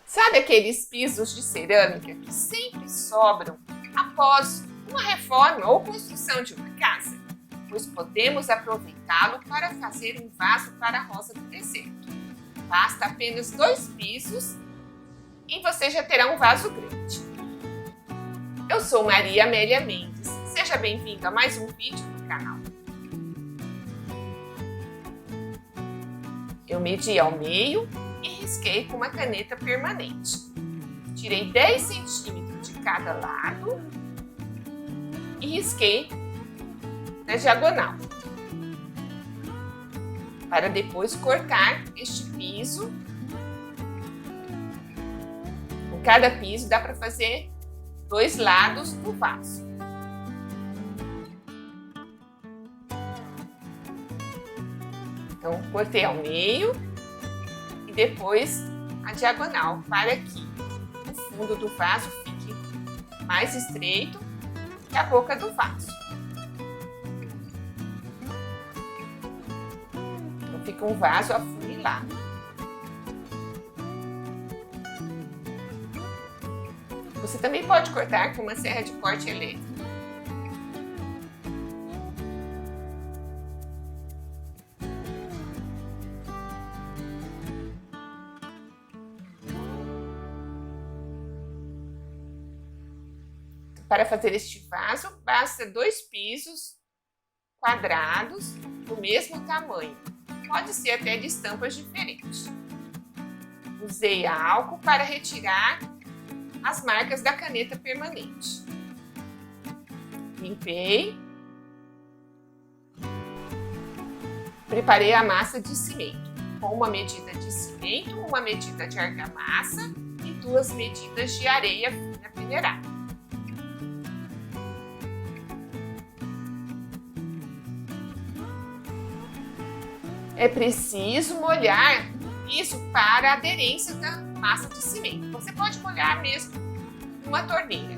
Sabe aqueles pisos de cerâmica que sempre sobram após uma reforma ou construção de uma casa? Pois podemos aproveitá-lo para fazer um vaso para a rosa do deserto. Basta apenas 2 pisos e você já terá um vaso grande. Eu sou Maria Amélia Mendes. Seja bem-vindo a mais um vídeo do canal. Eu medi ao meio e risquei com uma caneta permanente. Tirei 10 centímetros de cada lado e risquei na diagonal, para depois cortar este piso. Em cada piso dá para fazer 2 lados do vaso. Então, cortei ao meio e depois a diagonal, para que o fundo do vaso fique mais estreito que a boca do vaso. Então, fica um vaso afunilado. Você também pode cortar com uma serra de corte elétrica. Para fazer este vaso, basta 2 pisos quadrados do mesmo tamanho. Pode ser até de estampas diferentes. Usei álcool para retirar as marcas da caneta permanente. Limpei. Preparei a massa de cimento, com uma medida de cimento, uma medida de argamassa e 2 medidas de areia fina peneirada. É preciso molhar o piso para a aderência da massa de cimento. Você pode molhar mesmo numa torneira.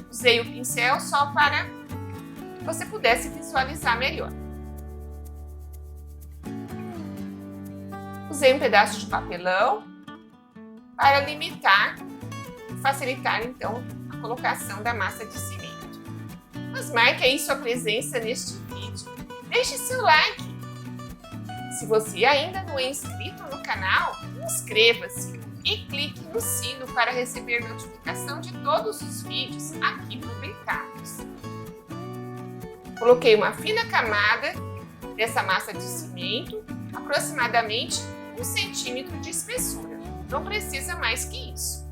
Usei o pincel só para que você pudesse visualizar melhor. Usei um pedaço de papelão para limitar e facilitar então a colocação da massa de cimento. Mas marque aí sua presença neste vídeo. Deixe seu like. Se você ainda não é inscrito no canal, inscreva-se e clique no sino para receber notificação de todos os vídeos aqui publicados. Coloquei uma fina camada dessa massa de cimento, aproximadamente 1 centímetro de espessura. Não precisa mais que isso.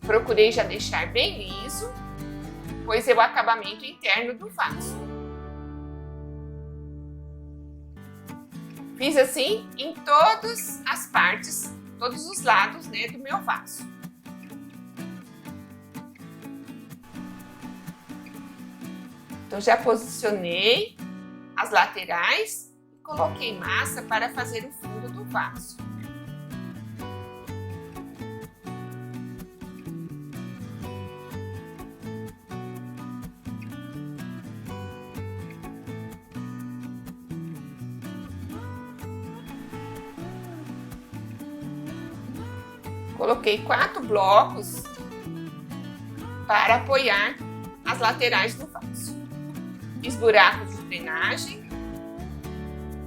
Procurei já deixar bem liso, pois é o acabamento interno do vaso. Fiz assim em todas as partes, todos os lados, do meu vaso. Então já posicionei as laterais e coloquei massa para fazer o fundo do vaso. Coloquei 4 blocos para apoiar as laterais do vaso. Fiz buracos de drenagem,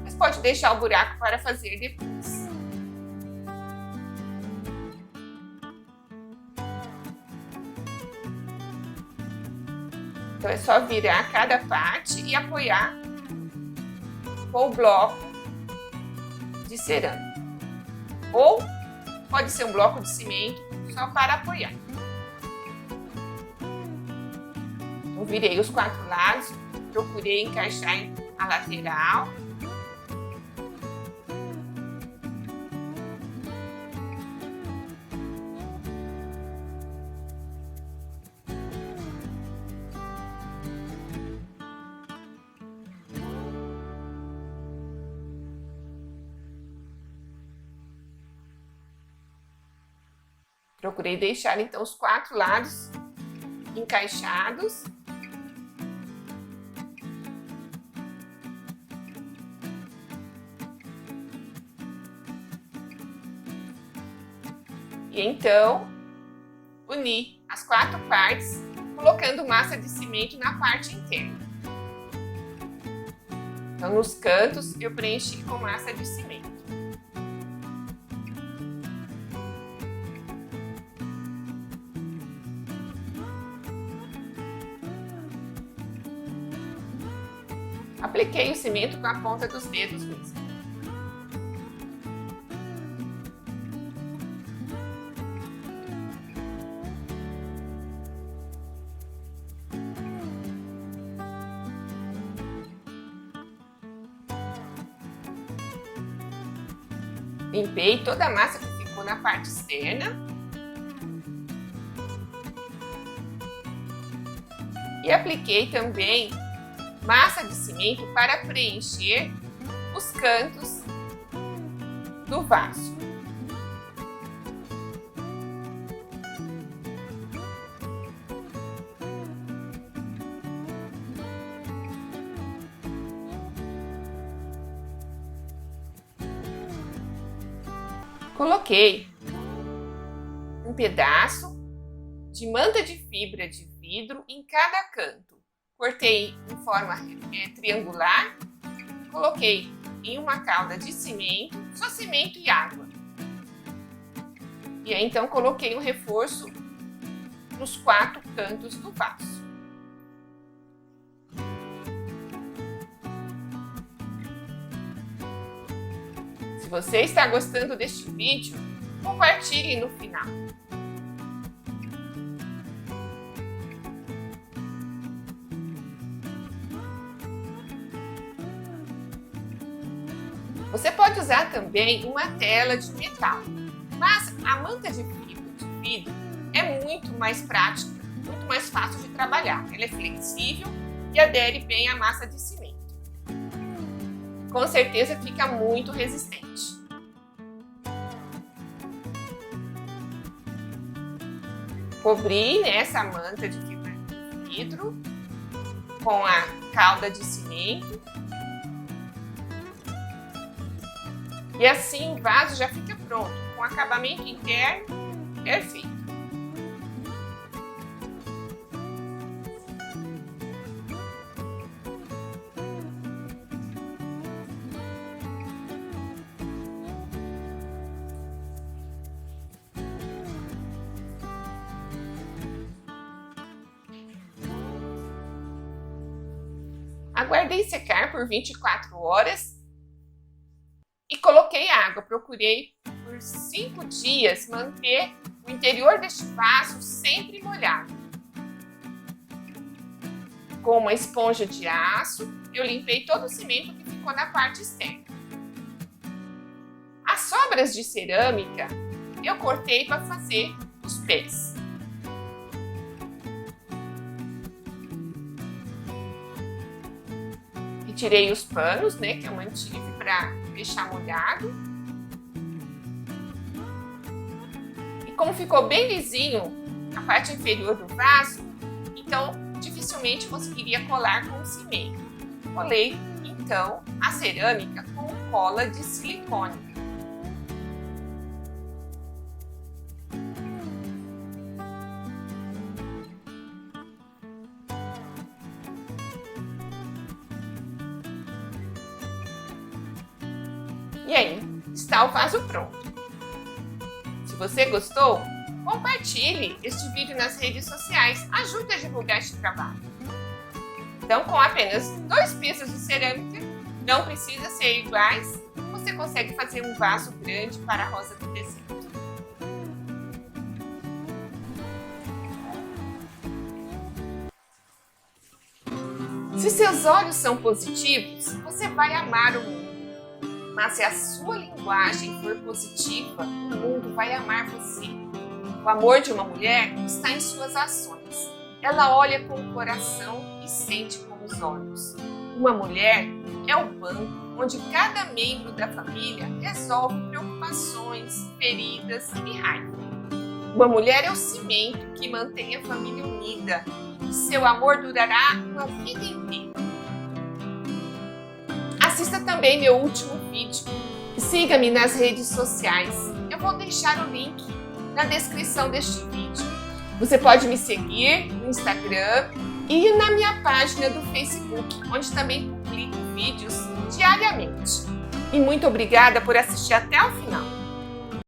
mas pode deixar o buraco para fazer depois. Então é só virar cada parte e apoiar com o bloco de cerâmica. Ou pode ser um bloco de cimento só para apoiar. Eu virei os 4 lados, procurei encaixar a lateral. Procurei deixar então os 4 lados encaixados. E então, uni as 4 partes, colocando massa de cimento na parte interna. Então, nos cantos, eu preenchi com massa de cimento. Apliquei o cimento com a ponta dos dedos mesmo. Limpei toda a massa que ficou na parte externa. E apliquei também massa de cimento para preencher os cantos do vaso. Coloquei um pedaço de manta de fibra de vidro em cada canto. Cortei em forma triangular, coloquei em uma calda de cimento, só cimento e água. E aí então coloquei um reforço nos 4 cantos do vaso. Se você está gostando deste vídeo, compartilhe no final. Você pode usar também uma tela de metal, mas a manta de fibra de vidro é muito mais prática, muito mais fácil de trabalhar. Ela é flexível e adere bem à massa de cimento. Com certeza fica muito resistente. Cobri essa manta de fibra de vidro com a calda de cimento. E assim o vaso já fica pronto, com acabamento interno perfeito. Aguardei secar por 24 horas e coloquei água. Procurei por 5 dias manter o interior deste vaso sempre molhado. Com uma esponja de aço, eu limpei todo o cimento que ficou na parte externa. As sobras de cerâmica eu cortei para fazer os pés. Tirei os panos, que eu mantive para deixar molhado. E como ficou bem lisinho a parte inferior do vaso, então dificilmente conseguiria colar com o cimento. Colei então a cerâmica com cola de silicone. E aí, está o vaso pronto. Se você gostou, compartilhe este vídeo nas redes sociais, ajude a divulgar este trabalho. Então, com apenas 2 pisos de cerâmica, não precisa ser iguais, você consegue fazer um vaso grande para a rosa do deserto. Se seus olhos são positivos, você vai amar o mundo. Mas se a sua linguagem for positiva, o mundo vai amar você. O amor de uma mulher está em suas ações. Ela olha com o coração e sente com os olhos. Uma mulher é o banco onde cada membro da família resolve preocupações, feridas e raiva. Uma mulher é o cimento que mantém a família unida e seu amor durará uma vida inteira. Assista também meu último vídeo e siga-me nas redes sociais. Eu vou deixar o link na descrição deste vídeo. Você pode me seguir no Instagram e na minha página do Facebook, onde também publico vídeos diariamente. E muito obrigada por assistir até o final.